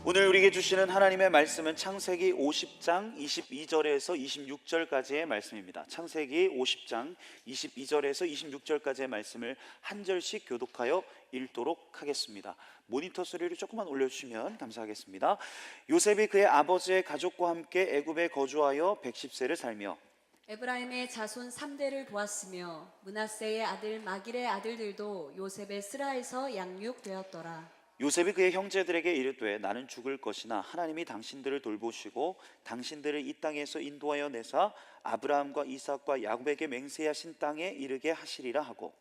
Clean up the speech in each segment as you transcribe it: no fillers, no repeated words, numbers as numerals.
오늘 우리에게 주시는 하나님의 말씀은 창세기 50장 22절에서 26절까지의 말씀입니다. 창세기 50장 22절에서 26절까지의 말씀을 한 절씩 교독하여 읽도록 하겠습니다. 모니터 소리를 조금만 올려주시면 감사하겠습니다. 요셉이 그의 아버지의 가족과 함께 애굽에 거주하여 110세를 살며 에브라임의 자손 3대를 보았으며 므낫세의 아들 마길의 아들들도 요셉의 스라에서 양육되었더라. 요셉이 그의 형제들에게 이르되 나는 죽을 것이나 하나님이 당신들을 돌보시고 당신들을 이 땅에서 인도하여 내사 아브라함과 이삭과 야곱에게 맹세하신 땅에 이르게 하시리라 하고,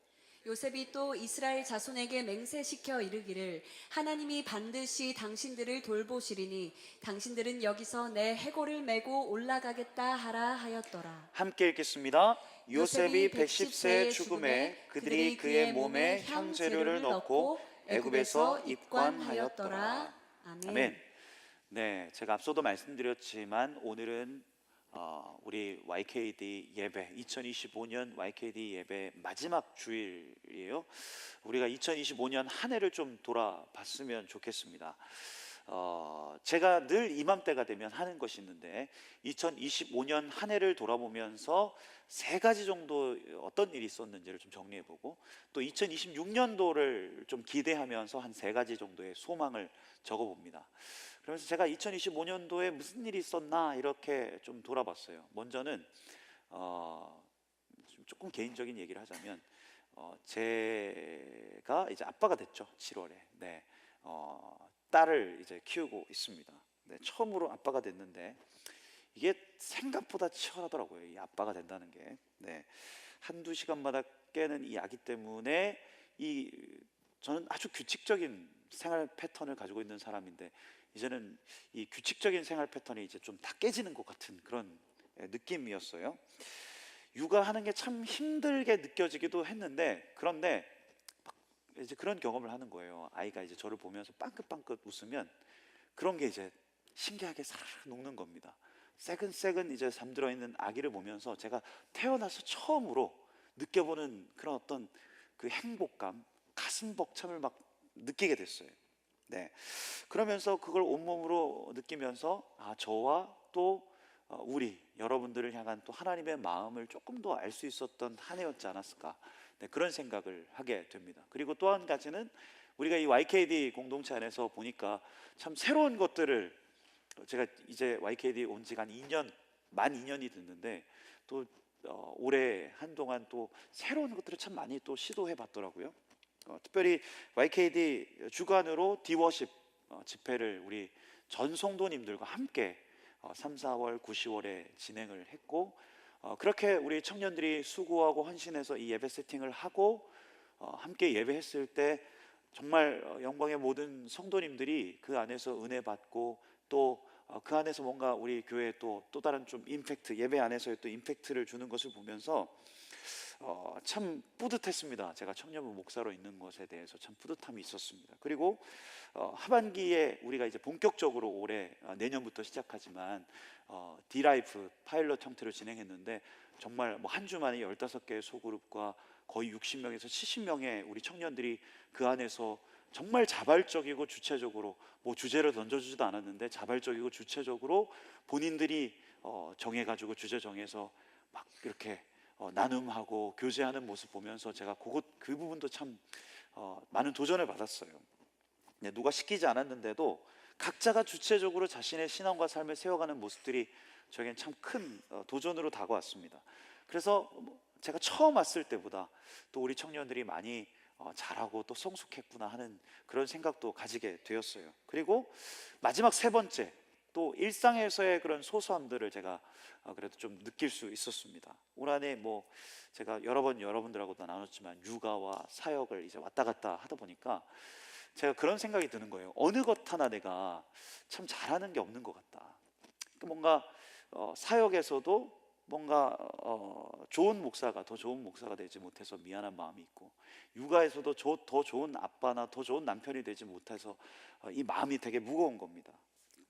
요셉이 또 이스라엘 자손에게 맹세시켜 이르기를 하나님이 반드시 당신들을 돌보시리니 당신들은 여기서 내 해골을 메고 올라가겠다 하라 하였더라. 함께 읽겠습니다. 요셉이 요셉이 110세에 죽음에 그들이 그의 몸에 향재료를 넣고 애굽에서 입관하였더라. 아멘. 아멘. 네, 제가 앞서도 말씀드렸지만 오늘은 우리 YKD 예배 2025년 YKD 예배 마지막 주일이에요. 우리가 2025년 한 해를 좀 돌아봤으면 좋겠습니다. 제가 늘 이맘때가 되면 하는 것이 있는데 2025년 한 해를 돌아보면서 세 가지 정도 어떤 일이 있었는지를 좀 정리해보고, 또 2026년도를 좀 기대하면서 한 세 가지 정도의 소망을 적어봅니다. 그러면서 제가 2025년도에 무슨 일이 있었나 이렇게 좀 돌아봤어요. 먼저는 조금 개인적인 얘기를 하자면 제가 이제 아빠가 됐죠. 7월에. 네. 딸을 이제 키우고 있습니다. 네, 처음으로 아빠가 됐는데 이게 생각보다 치열하더라고요. 이 아빠가 된다는 게. 네, 한두 시간마다 깨는 이 아기 때문에 저는 아주 규칙적인 생활 패턴을 가지고 있는 사람인데 이제는 이 규칙적인 생활 패턴이 이제 좀 다 깨지는 것 같은 그런 느낌이었어요. 육아하는 게 참 힘들게 느껴지기도 했는데, 그런데 이제 그런 경험을 하는 거예요. 아이가 이제 저를 보면서 빵긋빵긋 웃으면 그런 게 이제 신기하게 싹 녹는 겁니다. 새근새근 이제 잠들어 있는 아기를 보면서 제가 태어나서 처음으로 느껴보는 그런 어떤 그 행복감, 가슴 벅참을 막 느끼게 됐어요. 네. 그러면서 그걸 온몸으로 느끼면서 저와 또 우리 여러분들을 향한 또 하나님의 마음을 조금 더 알 수 있었던 한 해였지 않았을까, 네, 그런 생각을 하게 됩니다. 그리고 또 한 가지는 우리가 이 YKD 공동체 안에서 보니까 참 새로운 것들을, 제가 이제 YKD 온 지가 한 2년, 만 2년이 됐는데 또 올해 한동안 또 새로운 것들을 참 많이 또 시도해 봤더라고요. 특별히 YKD 주관으로 디워십 집회를 우리 전 성도님들과 함께 3, 4월, 9, 10월에 진행을 했고, 그렇게 우리 청년들이 수고하고 헌신해서 이 예배 세팅을 하고 함께 예배했을 때 정말 영광의 모든 성도님들이 그 안에서 은혜 받고 또 그 안에서 뭔가 우리 교회에 또 다른 좀 임팩트, 예배 안에서의 또 임팩트를 주는 것을 보면서 참 뿌듯했습니다. 제가 청년부 목사로 있는 것에 대해서 참 뿌듯함이 있었습니다. 그리고 하반기에 우리가 이제 본격적으로 올해 내년부터 시작하지만 디라이프 파일럿 형태로 진행했는데 정말 뭐 한 주 만에 15개의 소그룹과 거의 60명에서 70명의 우리 청년들이 그 안에서 정말 자발적이고 주체적으로, 뭐 주제를 던져주지도 않았는데 자발적이고 주체적으로 본인들이 정해가지고 주제 정해서 막 이렇게 나눔하고 교제하는 모습 보면서 제가 그 부분도 참 많은 도전을 받았어요. 네, 누가 시키지 않았는데도 각자가 주체적으로 자신의 신앙과 삶을 세워가는 모습들이 저에겐 참 큰 도전으로 다가왔습니다. 그래서 제가 처음 왔을 때보다 또 우리 청년들이 많이 잘하고 또 성숙했구나 하는 그런 생각도 가지게 되었어요. 그리고 마지막 세 번째, 또 일상에서의 그런 소소함들을 제가 그래도 좀 느낄 수 있었습니다. 올 한해 뭐 제가 여러 번 여러분들하고도 나눴지만 육아와 사역을 이제 왔다 갔다 하다 보니까 제가 그런 생각이 드는 거예요. 어느 것 하나 내가 참 잘하는 게 없는 것 같다. 뭔가 사역에서도 뭔가 좋은 목사가 더 좋은 목사가 되지 못해서 미안한 마음이 있고, 육아에서도 더 좋은 아빠나 더 좋은 남편이 되지 못해서 이 마음이 되게 무거운 겁니다.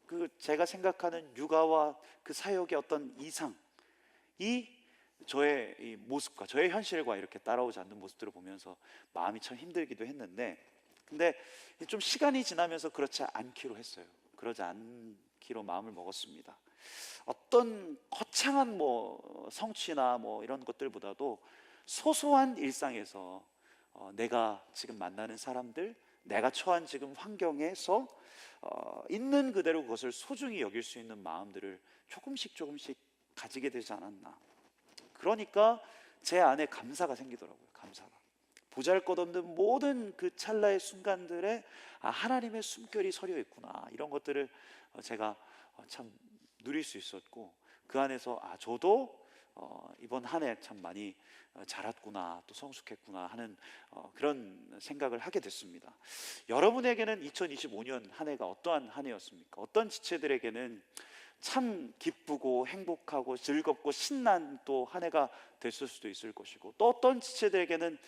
그 제가 생각하는 육아와 그 사역의 어떤 이상, 이 저의 이 모습과 저의 현실과 이렇게 따라오지 않는 모습들을 보면서 마음이 참 힘들기도 했는데, 근데 좀 시간이 지나면서 그렇지 않기로 했어요. 그러지 않기로 마음을 먹었습니다. 어떤 거창한 성취나 이런 것들보다도 소소한 일상에서 내가 지금 만나는 사람들, 내가 처한 지금 환경에서 있는 그대로 그것을 소중히 여길 수 있는 마음들을 조금씩 가지게 되지 않았나. 그러니까 제 안에 감사가 생기더라고요. 감사가. 보잘것없는 모든 그 찰나의 순간들에 하나님의 숨결이 서려 있구나, 이런 것들을 제가 참 누릴 수 있었고, 그 안에서 저도 이번 한 해 참 많이 자랐구나, 또 성숙했구나 하는 그런 생각을 하게 됐습니다. 여러분에게는 2025년 한 해가 어떠한 한 해였습니까? 어떤 지체들에게는 참 기쁘고 행복하고 즐겁고 신난 또 한 해가 됐을 수도 있을 것이고, 또 어떤 지체들에게는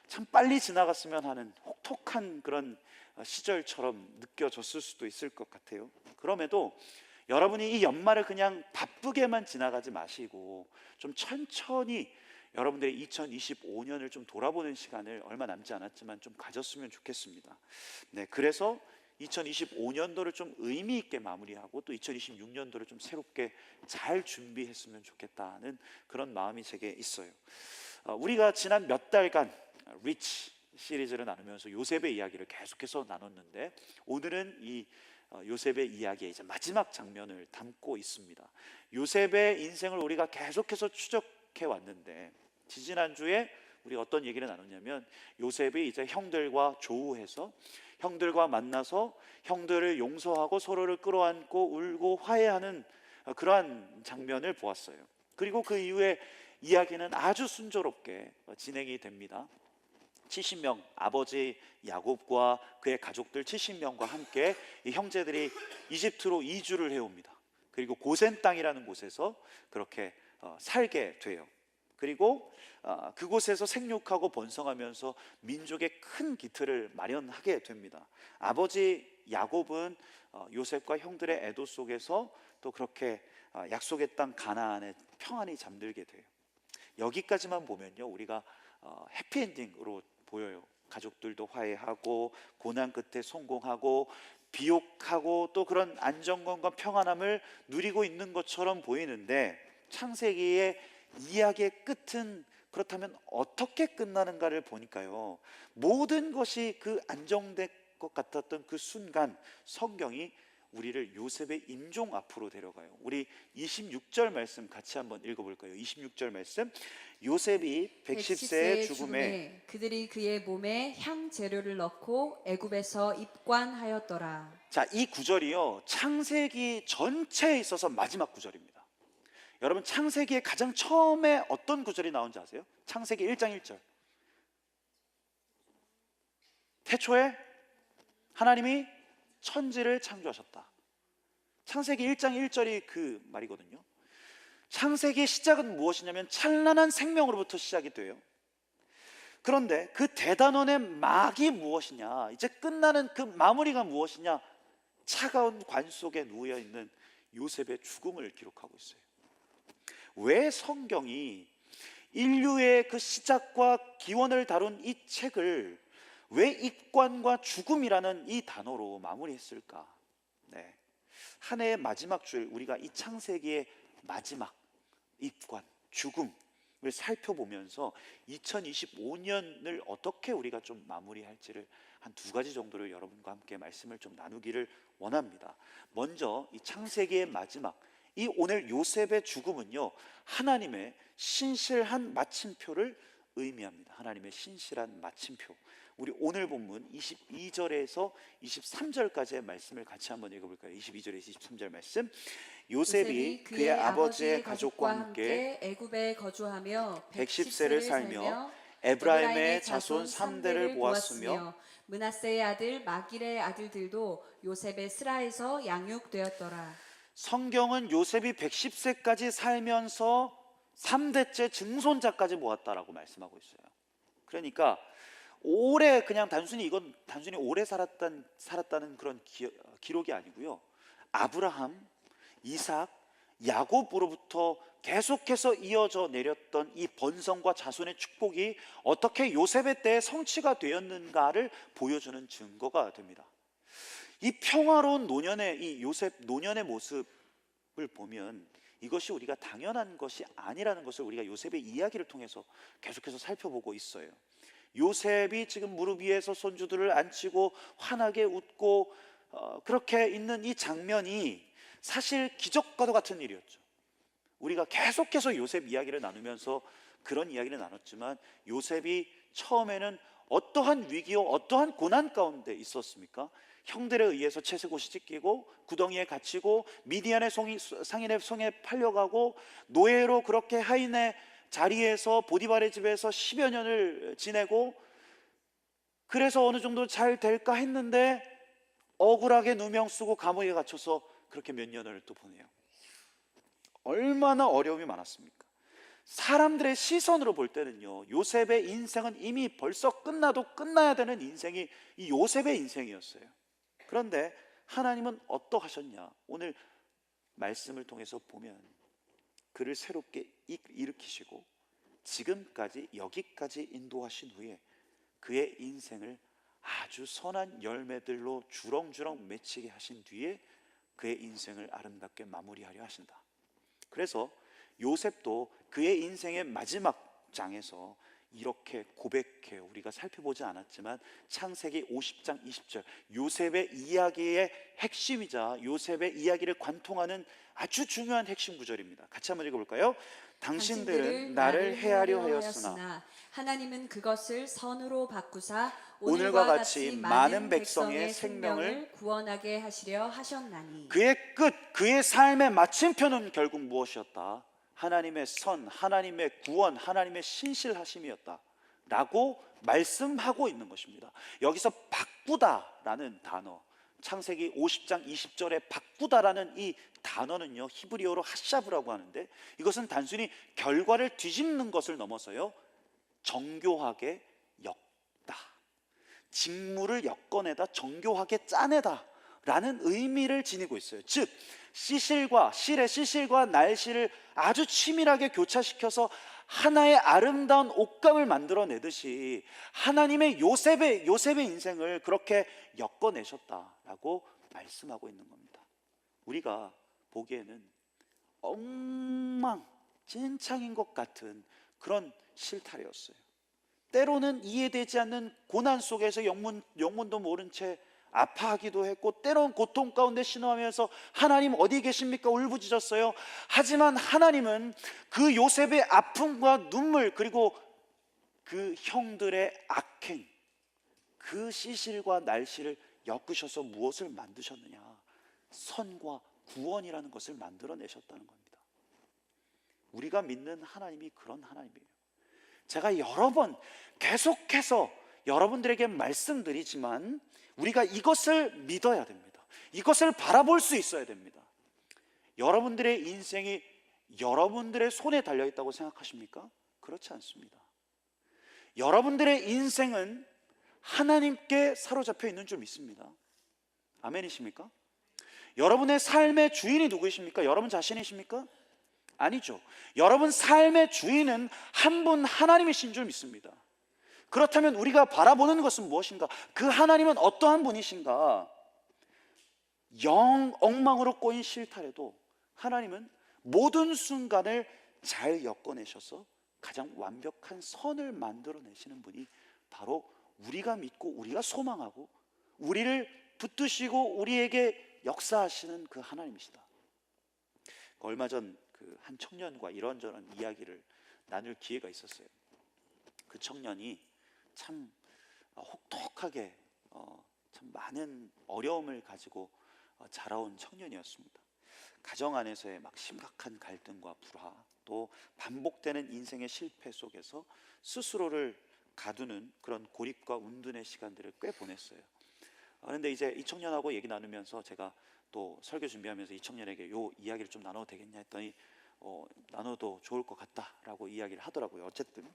참 빨리 지나갔으면 하는 혹독한 그런 시절처럼 느껴졌을 수도 있을 것 같아요. 그럼에도 여러분이 이 연말을 그냥 바쁘게만 지나가지 마시고 좀 천천히 여러분들의 2025년을 좀 돌아보는 시간을 얼마 남지 않았지만 좀 가졌으면 좋겠습니다. 네, 그래서 2025년도를 좀 의미 있게 마무리하고 또 2026년도를 좀 새롭게 잘 준비했으면 좋겠다는 그런 마음이 제게 있어요. 우리가 지난 몇 달간 리치 시리즈를 나누면서 요셉의 이야기를 계속해서 나눴는데, 오늘은 이 요셉의 이야기의 이제 마지막 장면을 담고 있습니다. 요셉의 인생을 우리가 계속해서 추적해 왔는데, 지지난주에 우리가 어떤 얘기를 나눴냐면, 요셉이 이제 형들과 조우해서 형들과 만나서 형들을 용서하고 서로를 끌어안고 울고 화해하는 그러한 장면을 보았어요. 그리고 그 이후에 이야기는 아주 순조롭게 진행이 됩니다. 70명, 아버지 야곱과 그의 가족들 70명과 함께 이 형제들이 이집트로 이주를 해옵니다. 그리고 고센 땅이라는 곳에서 그렇게 살게 돼요. 그리고 그곳에서 생육하고 번성하면서 민족의 큰 기틀을 마련하게 됩니다. 아버지 야곱은 요셉과 형들의 애도 속에서 또 그렇게 약속의 땅 가나안에 평안히 잠들게 돼요. 여기까지만 보면요, 우리가 해피엔딩으로 보여요. 가족들도 화해하고 고난 끝에 성공하고 비옥하고 또 그런 안정감과 평안함을 누리고 있는 것처럼 보이는데, 창세기의 이야기의 끝은 그렇다면 어떻게 끝나는가를 보니까요, 모든 것이 그 안정될 것 같았던 그 순간 성경이 우리를 요셉의 임종 앞으로 데려가요. 우리 26절 말씀 같이 한번 읽어볼까요? 26절 말씀. 요셉이 110세의 죽음에 그들이 그의 몸에 향 재료를 넣고 애굽에서 입관하였더라. 자, 이 구절이요, 창세기 전체에 있어서 마지막 구절입니다. 여러분, 창세기의 가장 처음에 어떤 구절이 나온지 아세요? 창세기 1장 1절. 태초에 하나님이 천지를 창조하셨다. 창세기 1장 1절이 그 말이거든요. 창세기의 시작은 무엇이냐면 찬란한 생명으로부터 시작이 돼요. 그런데 그 대단원의 막이 무엇이냐, 이제 끝나는 그 마무리가 무엇이냐, 차가운 관 속에 누워 있는 요셉의 죽음을 기록하고 있어요. 왜 성경이 인류의 그 시작과 기원을 다룬 이 책을 왜 입관과 죽음이라는 이 단어로 마무리했을까? 네, 한 해의 마지막 줄, 우리가 이 창세기의 마지막 입관, 죽음을 살펴보면서 2025년을 어떻게 우리가 좀 마무리할지를 한 두 가지 정도를 여러분과 함께 말씀을 좀 나누기를 원합니다. 먼저 이 창세기의 마지막, 이 오늘 요셉의 죽음은요, 하나님의 신실한 마침표를 의미합니다. 하나님의 신실한 마침표. 우리 오늘 본문 22절에서 23절까지의 말씀을 같이 한번 읽어볼까요? 22절에서 23절 말씀. 요셉이 그의 아버지의 가족과 함께 애굽에 거주하며 110세를 살며 에브라임의 자손 3대를 보았으며 므낫세의 아들 마길의 아들들도 요셉의 스라에서 양육되었더라. 성경은 요셉이 110세까지 살면서 3대째 증손자까지 모았다라고 말씀하고 있어요. 그러니까 오래, 그냥 이건 단순히 오래 살았다는 그런 기록이 아니고요, 아브라함, 이삭, 야곱으로부터 계속해서 이어져 내렸던 이 번성과 자손의 축복이 어떻게 요셉의 때에 성취가 되었는가를 보여주는 증거가 됩니다. 이 평화로운 노년의 이 요셉 노년의 모습을 보면 이것이 우리가 당연한 것이 아니라는 것을 우리가 요셉의 이야기를 통해서 계속해서 살펴보고 있어요. 요셉이 지금 무릎 위에서 손주들을 안치고 환하게 웃고 그렇게 있는 이 장면이 사실 기적과도 같은 일이었죠. 우리가 계속해서 요셉 이야기를 나누면서 그런 이야기를 나눴지만, 요셉이 처음에는 어떠한 위기와 어떠한 고난 가운데 있었습니까? 형들에 의해서 채색옷이 찢기고 구덩이에 갇히고 미디안의 상인의 손에 팔려가고 노예로 그렇게 하인의 자리에서 보디발의 집에서 10여 년을 지내고, 그래서 어느 정도 잘 될까 했는데 억울하게 누명 쓰고 감옥에 갇혀서 그렇게 몇 년을 또 보내요. 얼마나 어려움이 많았습니까? 사람들의 시선으로 볼 때는요, 요셉의 인생은 이미 벌써 끝나도 끝나야 되는 인생이 이 요셉의 인생이었어요. 그런데 하나님은 어떠하셨냐? 오늘 말씀을 통해서 보면 그를 새롭게 일으키시고 지금까지 여기까지 인도하신 후에 그의 인생을 아주 선한 열매들로 주렁주렁 맺히게 하신 뒤에 그의 인생을 아름답게 마무리하려 하신다. 그래서 요셉도 그의 인생의 마지막 장에서 이렇게 고백해요. 우리가 살펴보지 않았지만 창세기 50장 20절, 요셉의 이야기의 핵심이자 요셉의 이야기를 관통하는 아주 중요한 핵심 구절입니다. 같이 한번 읽어볼까요? 당신들은 나를 해하려 하였으나 하나님은 그것을 선으로 바꾸사 오늘과 같이 많은 백성의 생명을 구원하게 하시려 하셨나니. 그의 끝, 그의 삶의 마침표는 결국 무엇이었다? 하나님의 선, 하나님의 구원, 하나님의 신실하심이었다 라고 말씀하고 있는 것입니다. 여기서 바꾸다라는 단어, 창세기 50장 20절에 바꾸다라는 이 단어는요, 히브리어로 핫샤브라고 하는데, 이것은 단순히 결과를 뒤집는 것을 넘어서요, 정교하게 엮다, 직무를 엮어내다, 정교하게 짜내다 라는 의미를 지니고 있어요. 즉 실의 시실과 날실을 아주 치밀하게 교차시켜서 하나의 아름다운 옷감을 만들어내듯이 하나님의 요셉의 인생을 그렇게 엮어내셨다라고 말씀하고 있는 겁니다. 우리가 보기에는 엉망진창인 것 같은 그런 실타래였어요. 때로는 이해되지 않는 고난 속에서 영문도 모른 채 아파하기도 했고, 때로는 고통 가운데 신음하면서 하나님 어디 계십니까? 울부짖었어요. 하지만 하나님은 그 요셉의 아픔과 눈물, 그리고 그 형들의 악행, 그 시실과 날실을 엮으셔서 무엇을 만드셨느냐? 선과 구원이라는 것을 만들어내셨다는 겁니다. 우리가 믿는 하나님이 그런 하나님이에요. 제가 여러 번 계속해서 여러분들에게 말씀드리지만 우리가 이것을 믿어야 됩니다. 이것을 바라볼 수 있어야 됩니다. 여러분들의 인생이 여러분들의 손에 달려있다고 생각하십니까? 그렇지 않습니다. 여러분들의 인생은 하나님께 사로잡혀 있는 줄 믿습니다. 아멘이십니까? 여러분의 삶의 주인이 누구이십니까? 여러분 자신이십니까? 아니죠. 여러분 삶의 주인은 한 분 하나님이신 줄 믿습니다. 그렇다면 우리가 바라보는 것은 무엇인가? 그 하나님은 어떠한 분이신가? 영 엉망으로 꼬인 실타래도 하나님은 모든 순간을 잘 엮어내셔서 가장 완벽한 선을 만들어내시는 분이 바로 우리가 믿고 우리가 소망하고 우리를 붙드시고 우리에게 역사하시는 그 하나님이시다. 얼마 전 그 한 청년과 이런저런 이야기를 나눌 기회가 있었어요. 그 청년이 참 혹독하게 참 많은 어려움을 가지고 자라온 청년이었습니다. 가정 안에서의 막 심각한 갈등과 불화, 또 반복되는 인생의 실패 속에서 스스로를 가두는 그런 고립과 운둔의 시간들을 꽤 보냈어요. 그런데 이제 이 청년하고 얘기 나누면서 제가 또 설교 준비하면서 이 청년에게 요 이야기를 좀 나눠도 되겠냐 했더니 나눠도 좋을 것 같다라고 이야기를 하더라고요. 어쨌든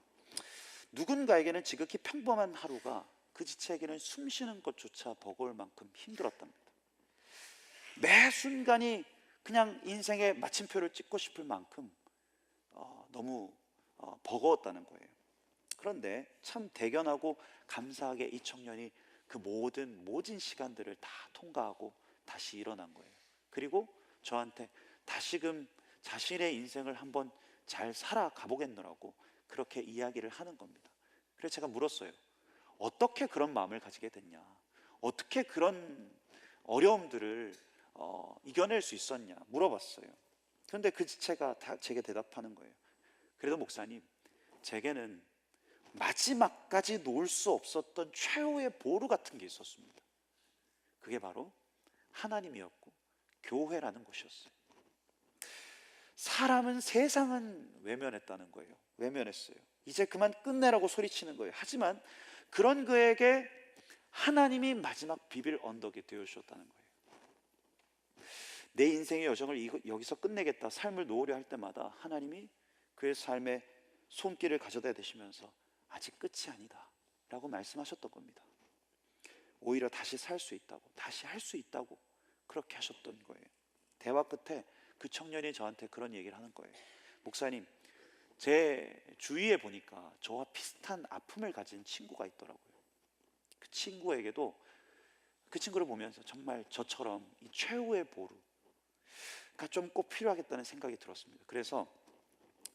누군가에게는 지극히 평범한 하루가 그 지체에게는 숨 쉬는 것조차 버거울 만큼 힘들었답니다. 매 순간이 그냥 인생의 마침표를 찍고 싶을 만큼 너무 버거웠다는 거예요. 그런데 참 대견하고 감사하게 이 청년이 그 모진 시간들을 다 통과하고 다시 일어난 거예요. 그리고 저한테 다시금 자신의 인생을 한번 잘 살아가 보겠노라고 그렇게 이야기를 하는 겁니다. 그래서 제가 물었어요. 어떻게 그런 마음을 가지게 됐냐? 어떻게 그런 어려움들을 이겨낼 수 있었냐? 물어봤어요. 그런데 그 지체가 제게 대답하는 거예요. 그래도 목사님, 제게는 마지막까지 놓을 수 없었던 최후의 보루 같은 게 있었습니다. 그게 바로 하나님이었고 교회라는 곳이었어요. 사람은 세상은 외면했다는 거예요. 외면했어요. 이제 그만 끝내라고 소리치는 거예요. 하지만 그런 그에게 하나님이 마지막 비빌 언덕이 되어주셨다는 거예요. 내 인생의 여정을 여기서 끝내겠다, 삶을 놓으려 할 때마다 하나님이 그의 삶에 손길을 가져다 대시면서 아직 끝이 아니다 라고 말씀하셨던 겁니다. 오히려 다시 살 수 있다고, 다시 할 수 있다고 그렇게 하셨던 거예요. 대화 끝에 그 청년이 저한테 그런 얘기를 하는 거예요. 목사님, 제 주위에 보니까 저와 비슷한 아픔을 가진 친구가 있더라고요. 그 친구에게도 그 친구를 보면서 정말 저처럼 이 최후의 보루가 좀 꼭 필요하겠다는 생각이 들었습니다. 그래서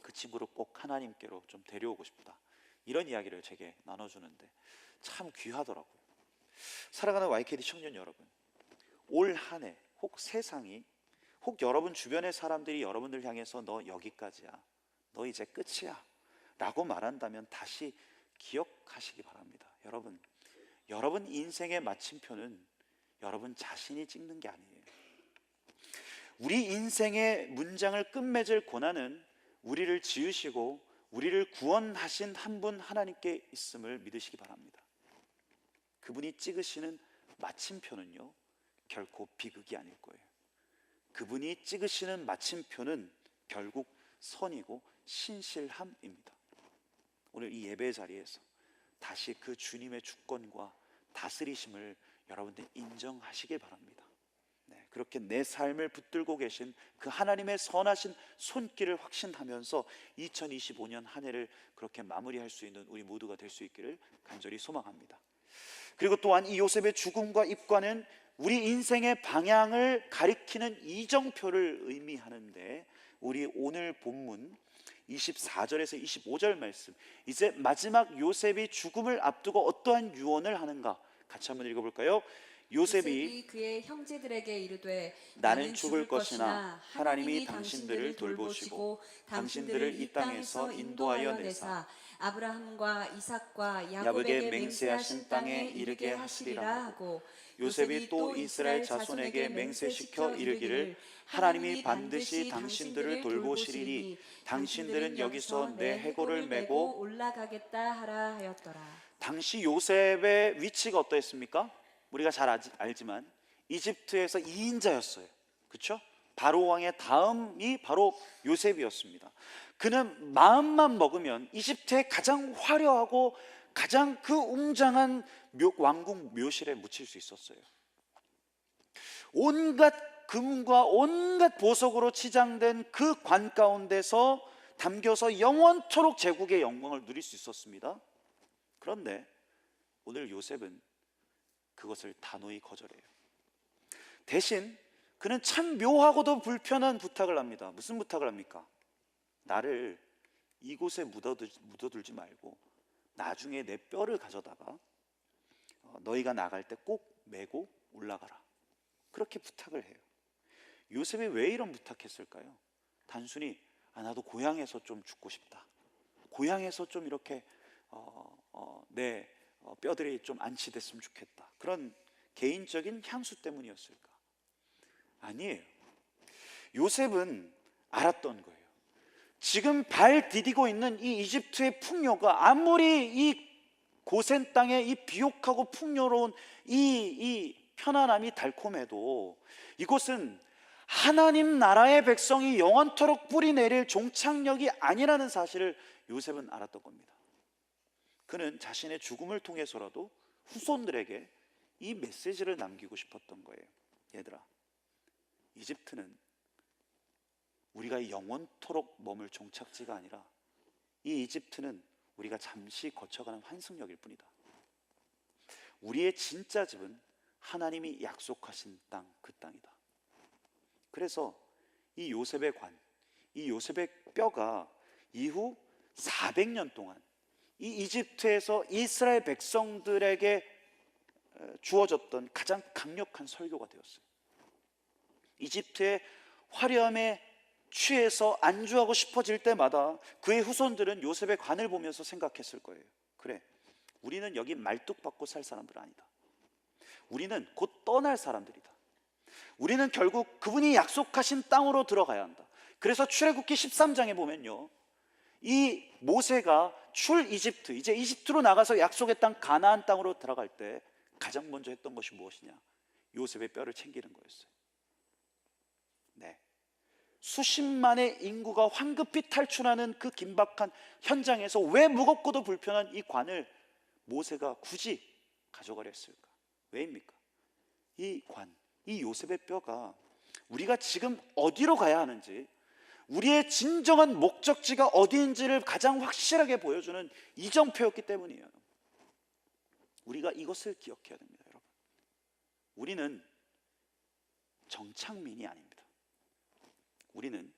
그 친구를 꼭 하나님께로 좀 데려오고 싶다, 이런 이야기를 제게 나눠주는데 참 귀하더라고요. 살아가는 YKD 청년 여러분, 올 한 해 혹 세상이 혹 여러분 주변의 사람들이 여러분들 향해서 너 여기까지야, 너 이제 끝이야 라고 말한다면 다시 기억하시기 바랍니다. 여러분 인생의 마침표는 여러분 자신이 찍는 게 아니에요. 우리 인생의 문장을 끝맺을 권한은 우리를 지으시고 우리를 구원하신 한 분 하나님께 있음을 믿으시기 바랍니다. 그분이 찍으시는 마침표는요, 결코 비극이 아닐 거예요. 그분이 찍으시는 마침표는 결국 선이고 신실함입니다. 오늘 이 예배 자리에서 다시 그 주님의 주권과 다스리심을 여러분들 인정하시길 바랍니다. 네, 그렇게 내 삶을 붙들고 계신 그 하나님의 선하신 손길을 확신하면서 2025년 한 해를 그렇게 마무리할 수 있는 우리 모두가 될 수 있기를 간절히 소망합니다. 그리고 또한 이 요셉의 죽음과 입관은 우리 인생의 방향을 가리키는 이정표를 의미하는데, 우리 오늘 본문 24절에서 25절 말씀, 이제 마지막 요셉이 죽음을 앞두고 어떠한 유언을 하는가 같이 한번 읽어볼까요? 요셉이 그의 형제들에게 이르되 나는 죽을 것이나 하나님이 당신들을 돌보시고 당신들을 이 땅에서 인도하여 내사 아브라함과 이삭과 야곱에게 야곱에게 맹세하신 땅에 이르게 하시리라 하고, 요셉이 또 이스라엘 자손에게 맹세시켜 이르기를 하나님이 반드시 당신들을 돌보시리니 당신들은 여기서 내 해골을 메고 올라가겠다 하라 하였더라. 당시 요셉의 위치가 어떠했습니까? 우리가 잘 알지만 이집트에서 2인자였어요. 그렇죠? 바로 왕의 다음이 바로 요셉이었습니다. 그는 마음만 먹으면 이집트의 가장 화려하고 가장 그 웅장한 왕궁 묘실에 묻힐 수 있었어요. 온갖 금과 온갖 보석으로 치장된 그 관 가운데서 담겨서 영원토록 제국의 영광을 누릴 수 있었습니다. 그런데 오늘 요셉은 그것을 단호히 거절해요. 대신 그는 참 묘하고도 불편한 부탁을 합니다. 무슨 부탁을 합니까? 나를 이곳에 묻어둘지 말고 나중에 내 뼈를 가져다가 너희가 나갈 때 꼭 메고 올라가라, 그렇게 부탁을 해요. 요셉이 왜 이런 부탁했을까요? 단순히 나도 고향에서 좀 죽고 싶다, 고향에서 좀 이렇게 내 뼈들이 좀 안치됐으면 좋겠다, 그런 개인적인 향수 때문이었을까? 아니에요. 요셉은 알았던 거예요. 지금 발 디디고 있는 이 이집트의 풍요가 아무리 이 고센 땅의 이 비옥하고 풍요로운 이 편안함이 달콤해도 이곳은 하나님 나라의 백성이 영원토록 뿌리 내릴 종착역이 아니라는 사실을 요셉은 알았던 겁니다. 그는 자신의 죽음을 통해서라도 후손들에게 이 메시지를 남기고 싶었던 거예요. 얘들아, 이집트는 우리가 영원토록 머물 종착지가 아니라 이 이집트는 우리가 잠시 거쳐가는 환승역일 뿐이다. 우리의 진짜 집은 하나님이 약속하신 땅, 그 땅이다. 그래서 이 요셉의 관, 이 요셉의 뼈가 이후 400년 동안 이 이집트에서 이스라엘 백성들에게 주어졌던 가장 강력한 설교가 되었어요. 이집트의 화려함에 취해서 안주하고 싶어질 때마다 그의 후손들은 요셉의 관을 보면서 생각했을 거예요. 그래, 우리는 여기 말뚝박고 살 사람들 아니다. 우리는 곧 떠날 사람들이다. 우리는 결국 그분이 약속하신 땅으로 들어가야 한다. 그래서 출애굽기 13장에 보면요, 이 모세가 출 이집트, 이제 이집트로 나가서 약속의 땅 가나안 땅으로 들어갈 때 가장 먼저 했던 것이 무엇이냐? 요셉의 뼈를 챙기는 거였어요. 네, 수십만의 인구가 황급히 탈출하는 그 긴박한 현장에서 왜 무겁고도 불편한 이 관을 모세가 굳이 가져가려 했을까? 왜입니까? 이 관, 이 요셉의 뼈가 우리가 지금 어디로 가야 하는지, 우리의 진정한 목적지가 어디인지를 가장 확실하게 보여주는 이정표였기 때문이에요. 우리가 이것을 기억해야 됩니다, 여러분. 우리는 정착민이 아닙니다. 우리는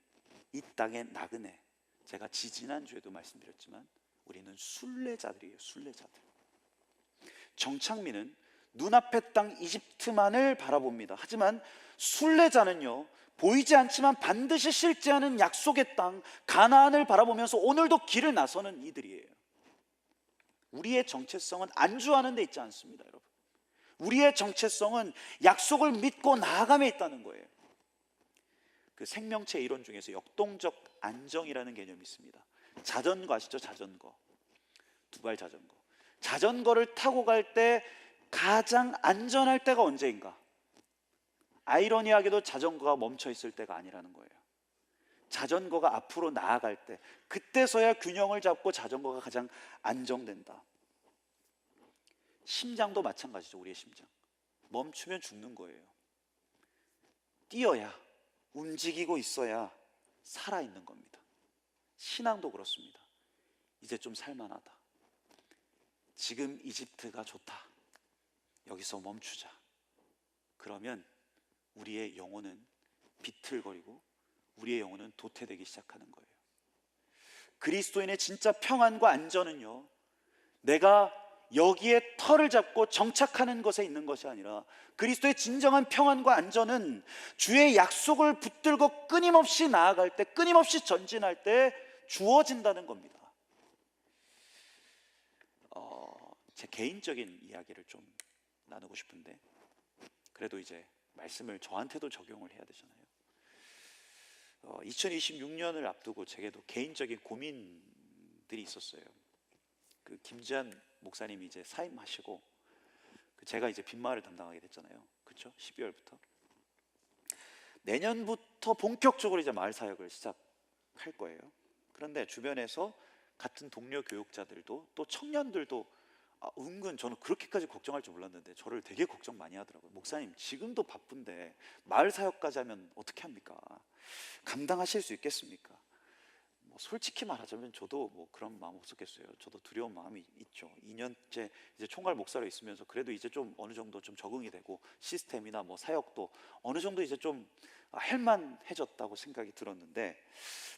이 땅의 나그네, 제가 지지난주에도 말씀드렸지만 우리는 순례자들이에요. 순례자들. 정착민은 눈앞의 땅 이집트만을 바라봅니다. 하지만 순례자는요, 보이지 않지만 반드시 실제하는 약속의 땅 가나안을 바라보면서 오늘도 길을 나서는 이들이에요. 우리의 정체성은 안주하는 데 있지 않습니다, 여러분. 우리의 정체성은 약속을 믿고 나아감에 있다는 거예요. 그 생명체 이론 중에서 역동적 안정이라는 개념이 있습니다. 자전거 아시죠? 자전거, 두발 자전거. 자전거를 타고 갈 때 가장 안전할 때가 언제인가? 아이러니하게도 자전거가 멈춰 있을 때가 아니라는 거예요. 자전거가 앞으로 나아갈 때, 그때서야 균형을 잡고 자전거가 가장 안정된다. 심장도 마찬가지죠. 우리의 심장 멈추면 죽는 거예요. 뛰어야, 움직이고 있어야 살아있는 겁니다. 신앙도 그렇습니다. 이제 좀 살만하다. 지금 이집트가 좋다. 여기서 멈추자. 그러면 우리의 영혼은 비틀거리고 우리의 영혼은 도태되기 시작하는 거예요. 그리스도인의 진짜 평안과 안전은요, 내가 여기에 터를 잡고 정착하는 것에 있는 것이 아니라, 그리스도의 진정한 평안과 안전은 주의 약속을 붙들고 끊임없이 나아갈 때, 끊임없이 전진할 때 주어진다는 겁니다. 제 개인적인 이야기를 좀 나누고 싶은데, 그래도 이제 말씀을 저한테도 적용을 해야 되잖아요. 2026년을 앞두고 제게도 개인적인 고민들이 있었어요. 그 김지한 목사님이 이제 사임하시고 제가 이제 빈마을을 담당하게 됐잖아요. 그렇죠? 12월부터 내년부터 본격적으로 이제 마을 사역을 시작할 거예요. 그런데 주변에서 같은 동료 교육자들도 또 청년들도 은근 저는 그렇게까지 걱정할 줄 몰랐는데 저를 되게 걱정 많이 하더라고요. 목사님, 지금도 바쁜데 마을 사역까지 하면 어떻게 합니까? 감당하실 수 있겠습니까? 뭐 솔직히 말하자면 저도 뭐 그런 마음 없었겠어요. 저도 두려운 마음이 있죠. 2년째 이제 총괄 목사로 있으면서 그래도 이제 좀 어느 정도 좀 적응이 되고 시스템이나 뭐 사역도 어느 정도 이제 좀 할만해졌다고 생각이 들었는데,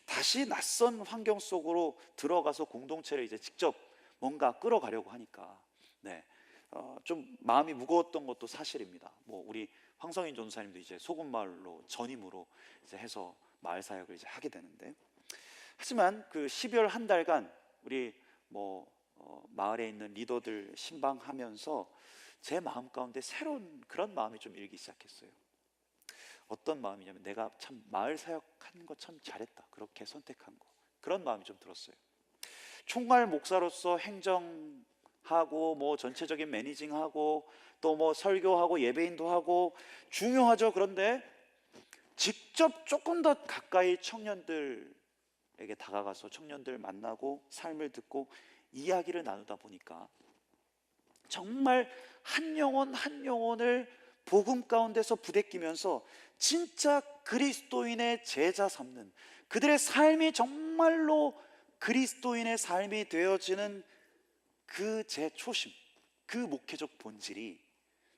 다시 낯선 환경 속으로 들어가서 공동체를 이제 직접 뭔가 끌어가려고 하니까 좀 마음이 무거웠던 것도 사실입니다. 뭐 우리 황성인 전사님도 이제 소금마을로 전임으로 이제 해서 마을 사역을 이제 하게 되는데, 하지만 그 12월 한 달간 우리 마을에 있는 리더들 신방하면서 제 마음 가운데 새로운 그런 마음이 좀 일기 시작했어요. 어떤 마음이냐면, 내가 참 마을 사역한 거 참 잘했다, 그렇게 선택한 거, 그런 마음이 좀 들었어요. 총괄 목사로서 행정하고 뭐 전체적인 매니징하고 또 뭐 설교하고 예배인도 하고 중요하죠. 그런데 직접 조금 더 가까이 청년들에게 다가가서 청년들 만나고 삶을 듣고 이야기를 나누다 보니까 정말 한 영혼 한 영혼을 복음 가운데서 부대끼면서 진짜 그리스도인의 제자 삼는, 그들의 삶이 정말로 그리스도인의 삶이 되어지는 그 제 초심, 그 목회적 본질이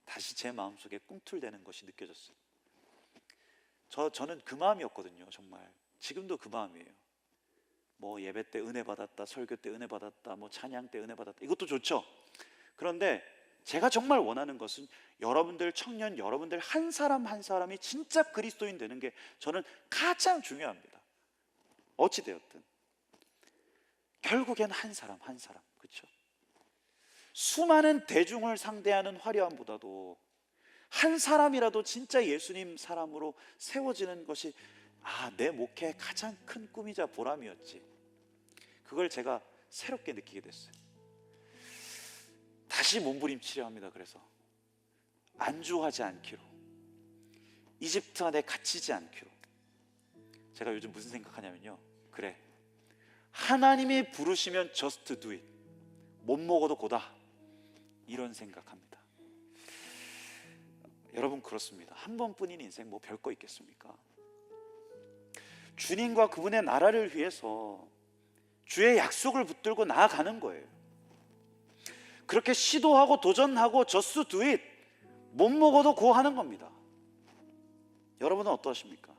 다시 제 마음속에 꿈틀대는 것이 느껴졌어요. 저는 그 마음이었거든요. 정말 지금도 그 마음이에요. 뭐 예배 때 은혜 받았다, 설교 때 은혜 받았다, 뭐 찬양 때 은혜 받았다, 이것도 좋죠. 그런데 제가 정말 원하는 것은 여러분들 청년, 여러분들 한 사람 한 사람이 진짜 그리스도인 되는 게 저는 가장 중요합니다. 어찌 되었든 결국엔 한 사람 한 사람, 그렇죠? 수많은 대중을 상대하는 화려함보다도 한 사람이라도 진짜 예수님 사람으로 세워지는 것이 내 목회의 가장 큰 꿈이자 보람이었지. 그걸 제가 새롭게 느끼게 됐어요. 다시 몸부림치려 합니다. 그래서 안주하지 않기로, 이집트 안에 갇히지 않기로. 제가 요즘 무슨 생각하냐면요, 그래, 하나님이 부르시면 just do it, 못 먹어도 고다, 이런 생각합니다. 여러분 그렇습니다. 한 번뿐인 인생 뭐 별거 있겠습니까? 주님과 그분의 나라를 위해서 주의 약속을 붙들고 나아가는 거예요. 그렇게 시도하고 도전하고 just do it, 못 먹어도 고 하는 겁니다. 여러분은 어떠십니까?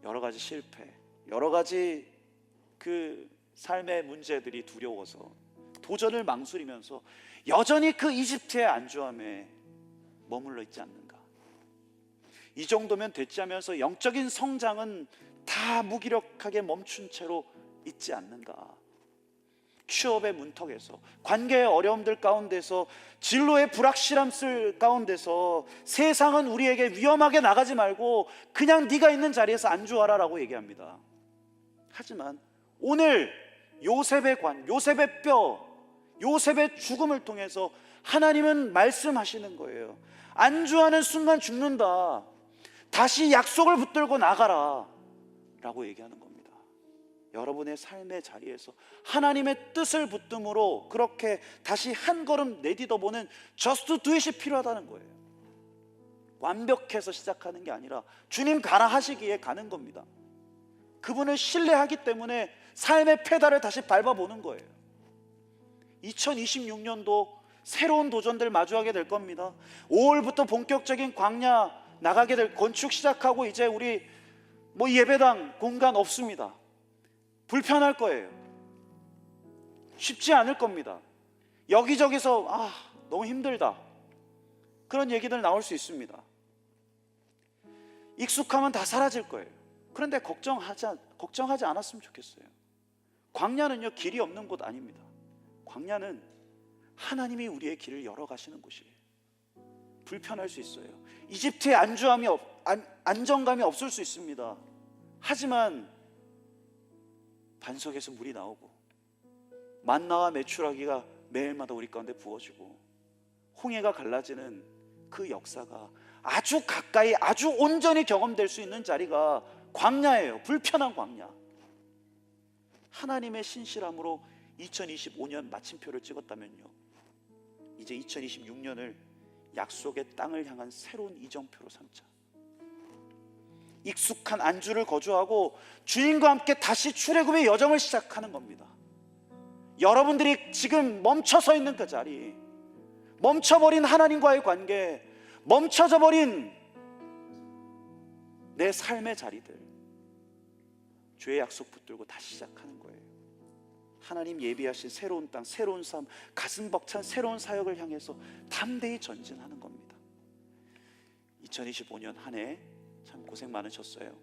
여러 가지 실패, 여러 가지 그 삶의 문제들이 두려워서 도전을 망설이면서 여전히 그 이집트의 안주함에 머물러 있지 않는가? 이 정도면 됐지 하면서 영적인 성장은 다 무기력하게 멈춘 채로 있지 않는가? 취업의 문턱에서, 관계의 어려움들 가운데서, 진로의 불확실함 가운데서 세상은 우리에게 위험하게 나가지 말고 그냥 네가 있는 자리에서 안주하라 라고 얘기합니다. 하지만 오늘 요셉의 요셉의 뼈, 요셉의 죽음을 통해서 하나님은 말씀하시는 거예요. 안주하는 순간 죽는다, 다시 약속을 붙들고 나가라 라고 얘기하는 겁니다. 여러분의 삶의 자리에서 하나님의 뜻을 붙듦으로 그렇게 다시 한 걸음 내딛어보는 just do it이 필요하다는 거예요. 완벽해서 시작하는 게 아니라 주님 가라 하시기에 가는 겁니다. 그분을 신뢰하기 때문에 삶의 페달을 다시 밟아보는 거예요. 2026년도 새로운 도전들 마주하게 될 겁니다. 5월부터 본격적인 광야 나가게 될, 건축 시작하고 이제 우리 뭐 예배당 공간 없습니다. 불편할 거예요. 쉽지 않을 겁니다. 여기저기서 너무 힘들다, 그런 얘기들 나올 수 있습니다. 익숙하면 다 사라질 거예요. 그런데 걱정하지 않았으면 좋겠어요. 광야는요, 길이 없는 곳 아닙니다. 광야는 하나님이 우리의 길을 열어가시는 곳이에요. 불편할 수 있어요. 이집트의 안정감이 없을 수 있습니다. 하지만 반석에서 물이 나오고 만나와 메추라기가 매일마다 우리 가운데 부어지고 홍해가 갈라지는 그 역사가 아주 가까이, 아주 온전히 경험될 수 있는 자리가 광야예요. 불편한 광야. 하나님의 신실함으로 2025년 마침표를 찍었다면요, 이제 2026년을 약속의 땅을 향한 새로운 이정표로 삼자. 익숙한 안주를 거주하고 주님과 함께 다시 출애굽의 여정을 시작하는 겁니다. 여러분들이 지금 멈춰서 있는 그 자리, 멈춰버린 하나님과의 관계, 멈춰져 버린 내 삶의 자리들, 주의 약속 붙들고 다시 시작하는 거예요. 하나님 예비하신 새로운 땅, 새로운 삶, 가슴 벅찬 새로운 사역을 향해서 담대히 전진하는 겁니다. 2025년 한 해 참 고생 많으셨어요.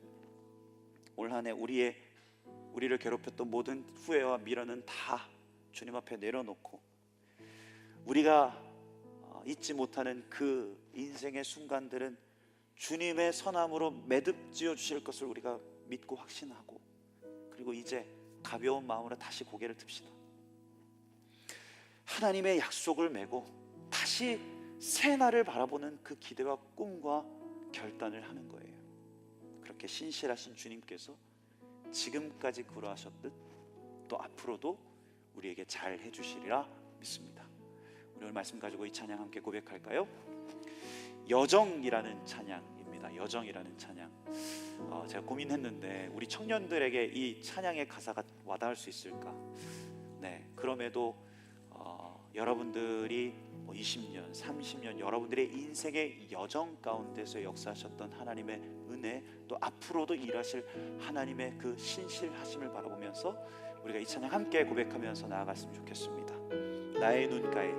올 한 해 우리를 괴롭혔던 모든 후회와 미련은 다 주님 앞에 내려놓고 우리가 잊지 못하는 그 인생의 순간들은 주님의 선함으로 매듭지어 주실 것을 우리가 믿고 확신하고, 그리고 이제 가벼운 마음으로 다시 고개를 듭시다. 하나님의 약속을 메고 다시 새 날을 바라보는 그 기대와 꿈과 결단을 하는 거예요. 그렇게 신실하신 주님께서 지금까지 그러하셨듯 또 앞으로도 우리에게 잘 해주시리라 믿습니다. 우리 오늘 말씀 가지고 이 찬양 함께 고백할까요? 여정이라는 찬양입니다. 여정이라는 찬양. 제가 고민했는데 우리 청년들에게 이 찬양의 가사가 와닿을 수 있을까? 네, 그럼에도 여러분들이 20년, 30년 여러분들의 인생의 여정 가운데서 역사하셨던 하나님의 은혜, 또 앞으로도 일하실 하나님의 그 신실하심을 바라보면서 우리가 이 찬양 함께 고백하면서 나아갔으면 좋겠습니다. 나의 눈가에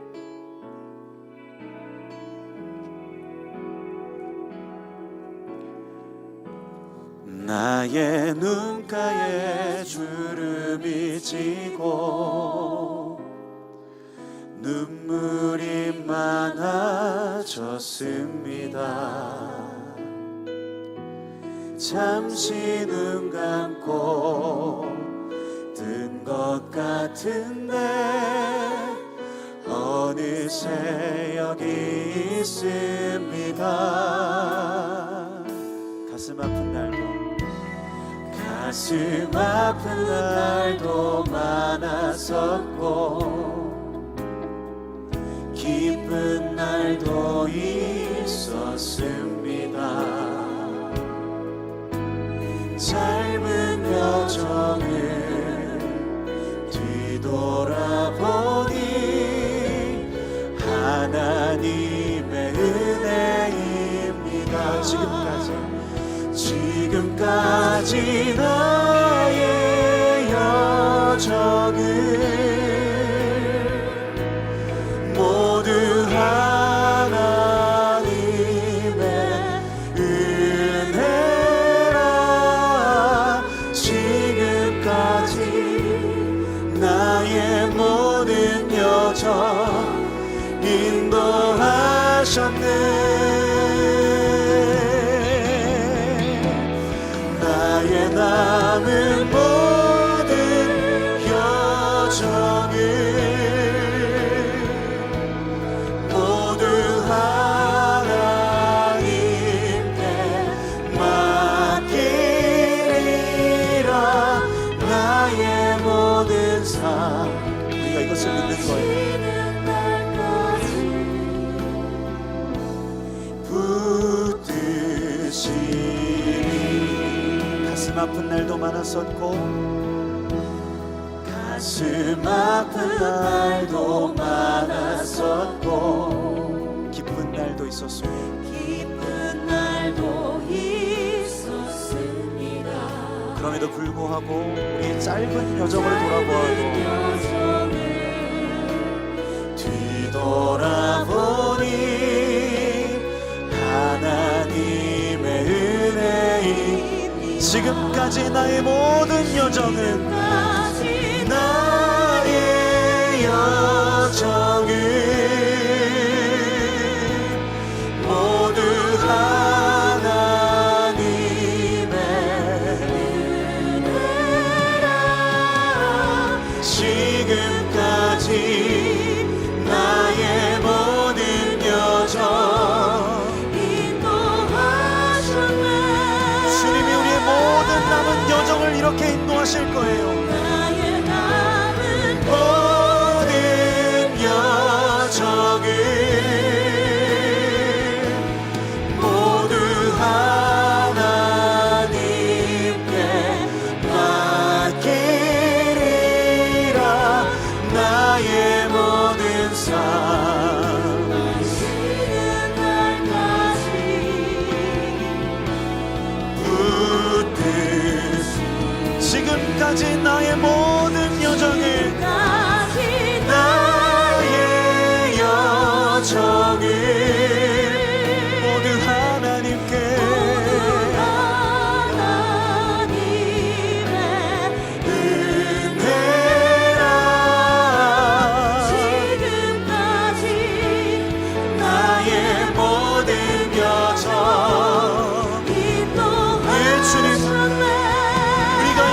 나의 눈가에 주름이 지고 눈물이 많아졌습니다. 잠시 눈 감고 뜬 것 같은데 어느새 여기 있습니다. 가슴 아픈 날도 많았었고 기쁜 날도 있었습니다. 짧은 여정을 뒤돌아보니 하나님의 은혜입니다. 지금까지 나의 여정을 모두 하나님의 은혜라. 지금까지 나의 모든 여정 인도하셨네. 나의 남은 모든 여정을 모두 하나님께 맡기리라. 나의 모든 삶, 우리가 이것을 믿는 거예요. 가슴 아픈 날도 많았었고 가슴 아픈 날도 많았었고 기쁜 날도 있었습니다. 그럼에도 불구하고 우리의 짧은 여정을 뒤돌아보니 하나님의 은혜이 지금까지 나의 모든 여정은 나의 여정을 모두 하나님의 은혜라. 지금까지 나의 모든 여정 남은 여정을 이렇게 인도하실 거예요. 나의 남은 모든 여정을 모두 하나님께 맡기리라. 나의 모든 삶 지금까지 나의 모든 여정을 모두 하나님께 은혜라. 지금까지 나의 모든 여정 주님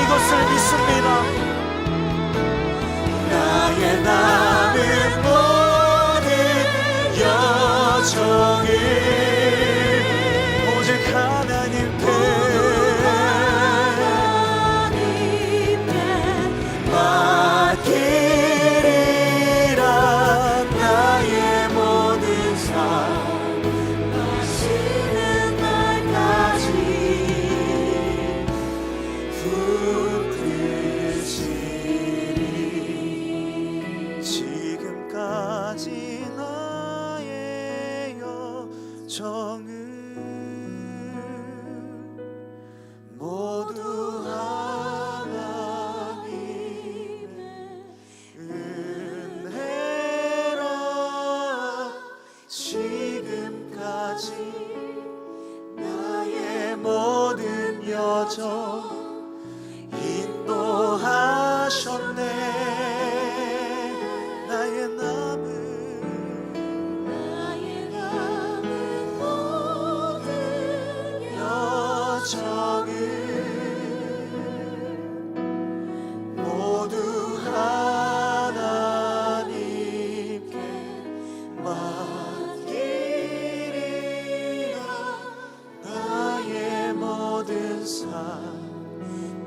이것을 믿습니다. 여정 인도하셨네. 나의 남은 모든 여정을 모두 하나님께 맡기리라. 나의 모든 삶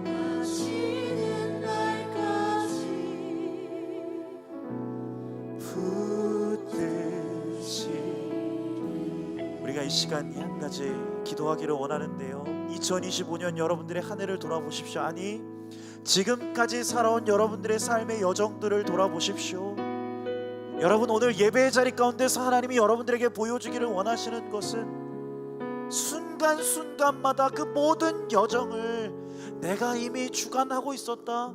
마치는 날까지 붙들지. 우리가 이 시간 한 가지 기도하기를 원하는데요, 2025년 여러분들의 한 해를 돌아보십시오. 아니, 지금까지 살아온 여러분들의 삶의 여정들을 돌아보십시오. 여러분, 오늘 예배의 자리 가운데서 하나님이 여러분들에게 보여주기를 원하시는 것은 순간순간마다 그 모든 여정을 내가 이미 주관하고 있었다.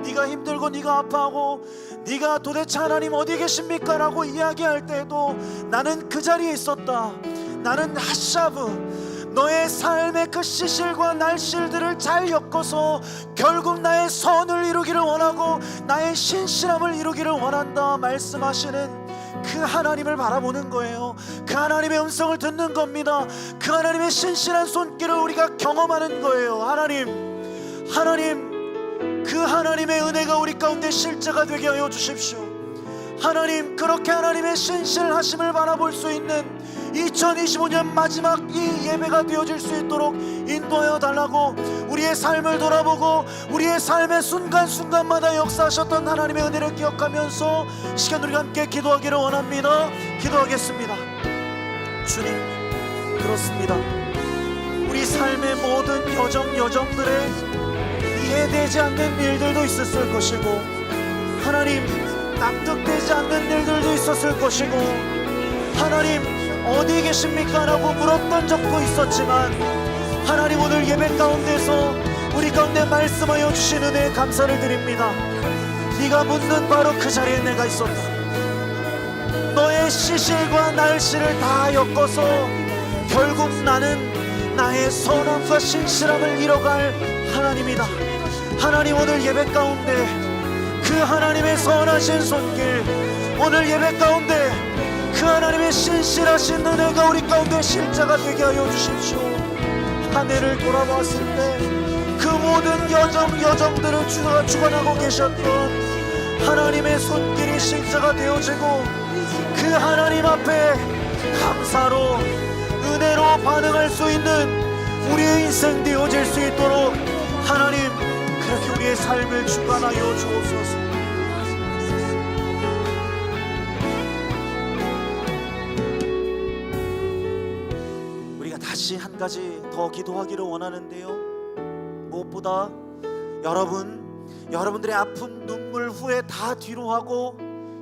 네가 힘들고 네가 아파하고 네가 도대체 하나님 어디 계십니까? 라고 이야기할 때에도 나는 그 자리에 있었다. 나는 핫샤브, 너의 삶의 그 시실과 날실들을 잘 엮어서 결국 나의 선을 이루기를 원하고 나의 신실함을 이루기를 원한다 말씀하시는 그 하나님을 바라보는 거예요. 그 하나님의 음성을 듣는 겁니다. 그 하나님의 신실한 손길을 우리가 경험하는 거예요. 하나님, 그 하나님의 은혜가 우리 가운데 실제가 되게 하여 주십시오. 하나님, 그렇게 하나님의 신실하심을 바라볼 수 있는 2025년 마지막 이 예배가 되어질 수 있도록 인도하여 달라고, 우리의 삶을 돌아보고 우리의 삶의 순간순간마다 역사하셨던 하나님의 은혜를 기억하면서 시간 우리가 함께 기도하기를 원합니다. 기도하겠습니다. 주님, 그렇습니다. 우리 삶의 모든 여정들에 이해되지 않는 일들도 있었을 것이고, 하나님, 납득되지 않는 일들도 있었을 것이고, 하나님 어디 계십니까? 라고 물었던 적도 있었지만, 하나님 오늘 예배 가운데서 우리 가운데 말씀하여 주신 은혜에 감사를 드립니다. 네가 묻는 바로 그 자리에 내가 있었다. 너의 시실과 날씨를 다 엮어서 결국 나는 나의 선함과 신실함을 이뤄갈 하나님이다. 하나님, 오늘 예배 가운데 그 하나님의 선하신 손길, 오늘 예배 가운데 그 하나님의 신실하신 은혜가 우리 가운데 실제가 되게 하여 주십시오. 한 해를 돌아봤을 때 그 모든 여정들을 주가 주관하고 계셨던 하나님의 손길이 실제가 되어지고, 그 하나님 앞에 감사로 은혜로 반응할 수 있는 우리의 인생 되어질 수 있도록 하나님, 그렇게 우리의 삶을 주관하여 주옵소서. 우리가 다시 한 가지 더 기도하기를 원하는데요, 무엇보다 여러분들의 아픈 눈물 후에 다 뒤로 하고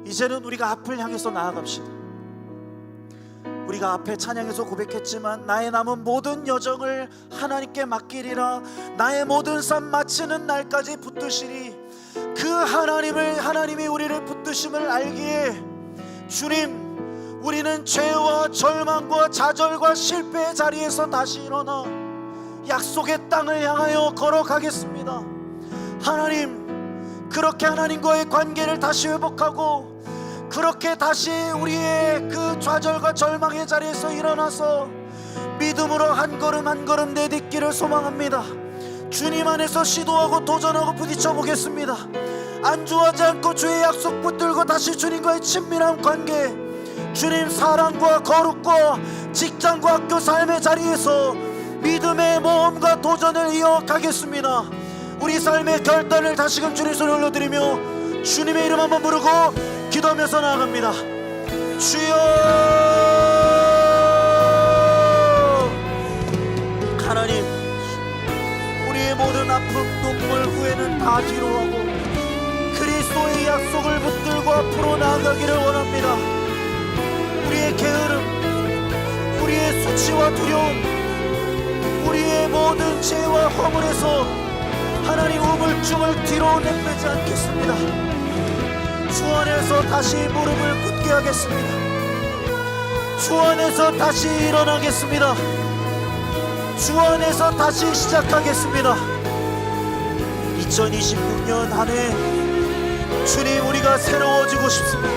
이제는 우리가 앞을 향해서 나아갑시다. 우리가 앞에 찬양에서 고백했지만 나의 남은 모든 여정을 하나님께 맡기리라. 나의 모든 삶 마치는 날까지 붙드시리. 그 하나님이 우리를 붙드심을 알기에, 주님, 우리는 죄와 절망과 좌절과 실패의 자리에서 다시 일어나 약속의 땅을 향하여 걸어가겠습니다. 하나님, 그렇게 하나님과의 관계를 다시 회복하고, 그렇게 다시 우리의 그 좌절과 절망의 자리에서 일어나서 믿음으로 한 걸음 한 걸음 내딛기를 소망합니다. 주님 안에서 시도하고 도전하고 부딪혀 보겠습니다. 안주하지 않고 주의 약속 붙들고 다시 주님과의 친밀한 관계, 주님 사랑과 거룩과 직장과 학교 삶의 자리에서 믿음의 모험과 도전을 이어가겠습니다. 우리 삶의 결단을 다시금 주님 손에 올려드리며 주님의 이름 한번 부르고 기도하면서 나아갑니다. 주여, 하나님, 우리의 모든 아픔 눈물 후에는 다 뒤로하고 그리스도의 약속을 붙들고 앞으로 나아가기를 원합니다. 우리의 게으름, 우리의 수치와 두려움, 우리의 모든 죄와 허물에서 하나님 우물쭈물 뒤로 내빼지 않겠습니다. 주 안에서 다시 무릎을 굳게 하겠습니다. 주 안에서 다시 일어나겠습니다. 주 안에서 다시 시작하겠습니다. 2026년 한 해 주님, 우리가 새로워지고 싶습니다.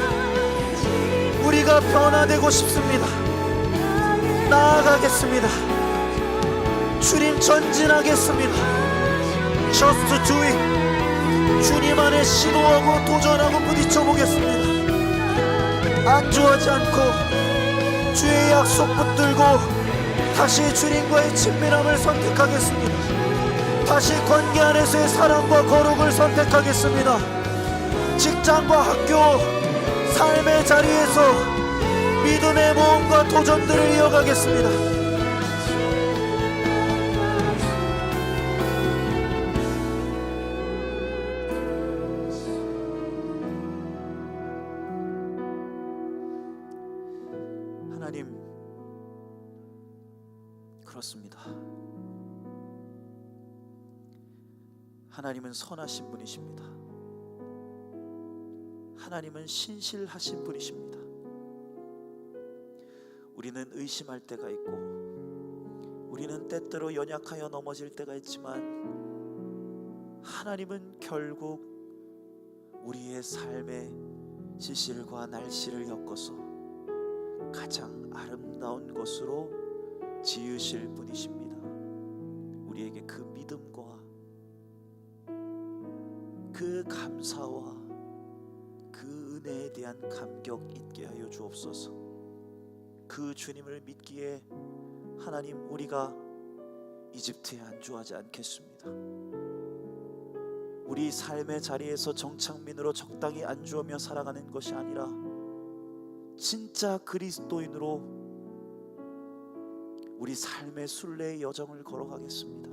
우리가 변화되고 싶습니다. 나아가겠습니다. 주님, 전진하겠습니다. Just do it. 주님 안에 시도하고 도전하고 부딪혀 보겠습니다. 안주하지 않고 주의 약속 붙들고 다시 주님과의 친밀함을 선택하겠습니다. 다시 관계 안에서의 사랑과 거룩을 선택하겠습니다. 직장과 학교, 삶의 자리에서 믿음의 모험과 도전들을 이어가겠습니다. 하나님, 그렇습니다. 하나님은 선하신 분이십니다. 하나님은 신실하신 분이십니다. 우리는 의심할 때가 있고, 우리는 때때로 연약하여 넘어질 때가 있지만, 하나님은 결국 우리의 삶의 지실과 날씨를 엮어서 가장 아름다운 것으로 지으실 분이십니다. 우리에게 그 믿음과 그 감사와 그 은혜에 대한 감격 있게 하여 주옵소서. 그 주님을 믿기에 하나님, 우리가 이집트에 안주하지 않겠습니다. 우리 삶의 자리에서 정착민으로 적당히 안주하며 살아가는 것이 아니라 진짜 그리스도인으로 우리 삶의 순례의 여정을 걸어가겠습니다.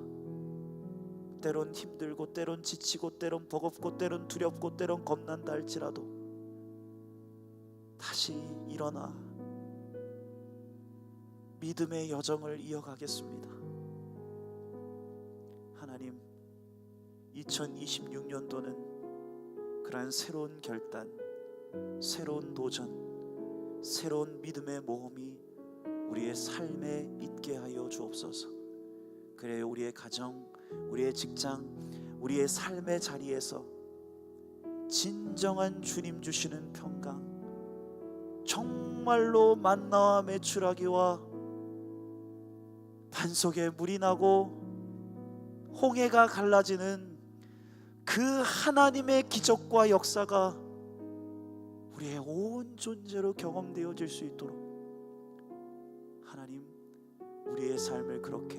때론 힘들고, 때론 지치고, 때론 버겁고, 때론 두렵고, 때론 겁난다 할지라도 다시 일어나 믿음의 여정을 이어가겠습니다. 하나님, 2026년도는 그러한 새로운 결단, 새로운 도전, 새로운 믿음의 모험이 우리의 삶에 있게 하여 주옵소서. 그래, 우리의 가정, 우리의 직장, 우리의 삶의 자리에서 진정한 주님 주시는 평강, 정말로 만나와 메추라기와 반석에 물이 나고 홍해가 갈라지는 그 하나님의 기적과 역사가 우리의 온 존재로 경험되어질 수 있도록 하나님, 우리의 삶을 그렇게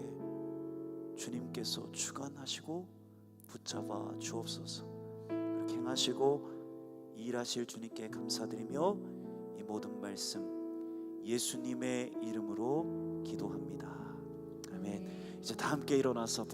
주님께서 주관하시고 붙잡아 주옵소서. 그렇게 행하시고 일하실 주님께 감사드리며 이 모든 말씀 예수님의 이름으로 기도합니다. 아멘. 이제 다 함께 일어나서